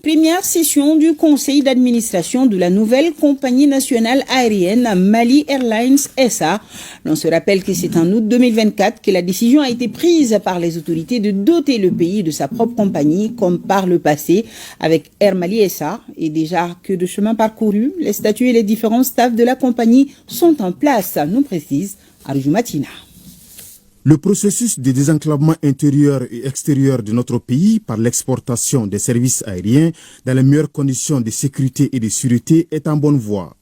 Première session du conseil d'administration de la nouvelle compagnie nationale aérienne Mali Airlines SA. On se rappelle que c'est en août 2024 que la décision a été prise par les autorités de doter le pays de sa propre compagnie, comme par le passé avec Air Mali SA. Et déjà que de chemin parcouru, les statuts et les différents staffs de la compagnie sont en place, nous précise Arjou Matina. Le processus de désenclavement intérieur et extérieur de notre pays par l'exportation des services aériens dans les meilleures conditions de sécurité et de sûreté est en bonne voie.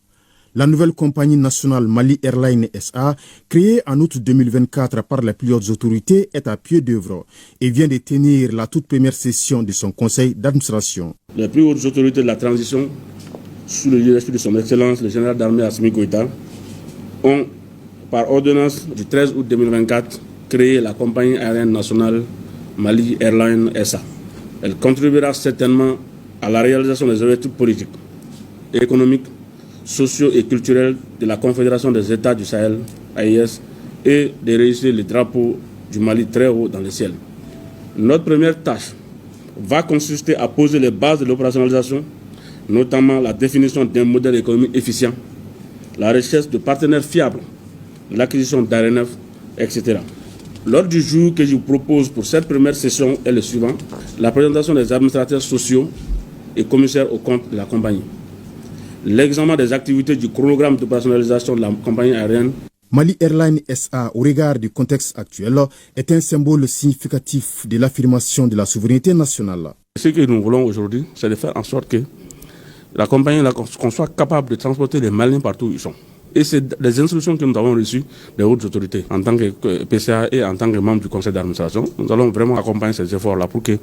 La nouvelle compagnie nationale Mali Airlines SA, créée en août 2024 par les plus hautes autorités, est à pied d'œuvre et vient de tenir la toute première session de son conseil d'administration. Les plus hautes autorités de la transition, sous le leadership de son Excellence, le général d'armée Assimi Goïta, ont, par ordonnance du 13 août 2024, créé la compagnie aérienne nationale Mali Airlines SA. Elle contribuera certainement à la réalisation des objectifs politiques, économiques, sociaux et culturels de la Confédération des États du Sahel, AIS, et de réussir le drapeau du Mali très haut dans le ciel. Notre première tâche va consister à poser les bases de l'opérationnalisation, notamment la définition d'un modèle économique efficient, la recherche de partenaires fiables, l'acquisition d'aéronefs, etc. L'ordre du jour que je vous propose pour cette première session est le suivant: la présentation des administrateurs sociaux et commissaires aux comptes de la compagnie, l'examen des activités du chronogramme d'opérationnalisation de la compagnie aérienne. Mali Airlines SA, au regard du contexte actuel, est un symbole significatif de l'affirmation de la souveraineté nationale. Ce que nous voulons aujourd'hui, c'est de faire en sorte que la compagnie, qu'on soit capable de transporter les Maliens partout où ils sont. Et c'est des instructions que nous avons reçues des hautes autorités en tant que PCA et en tant que membre du conseil d'administration. Nous allons vraiment accompagner ces efforts-là pour que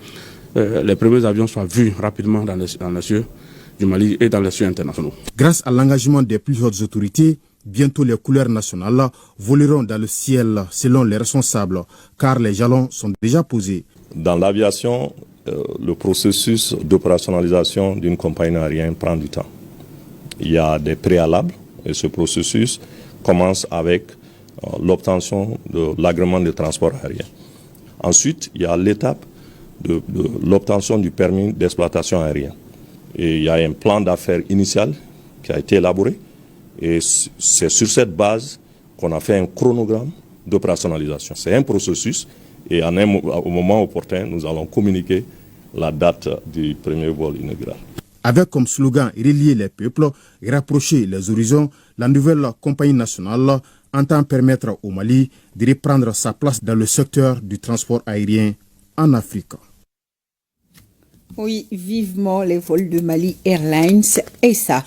les premiers avions soient vus rapidement dans les cieux du Mali et dans les cieux internationaux. Grâce à l'engagement des plus hautes autorités, bientôt les couleurs nationales voleront dans le ciel selon les responsables, car les jalons sont déjà posés. Dans l'aviation, le processus d'opérationnalisation d'une compagnie aérienne prend du temps. Il y a des préalables. Et ce processus commence avec l'obtention de l'agrément de transport aérien. Ensuite, il y a l'étape de l'obtention du permis d'exploitation aérienne. Et il y a un plan d'affaires initial qui a été élaboré. Et c'est sur cette base qu'on a fait un chronogramme d'opérationnalisation. C'est un processus et au moment opportun, nous allons communiquer la date du premier vol inaugural. Avec comme slogan « Relier les peuples et rapprocher les horizons », la nouvelle compagnie nationale entend permettre au Mali de reprendre sa place dans le secteur du transport aérien en Afrique. Oui, vivement les vols de Mali Airlines SA.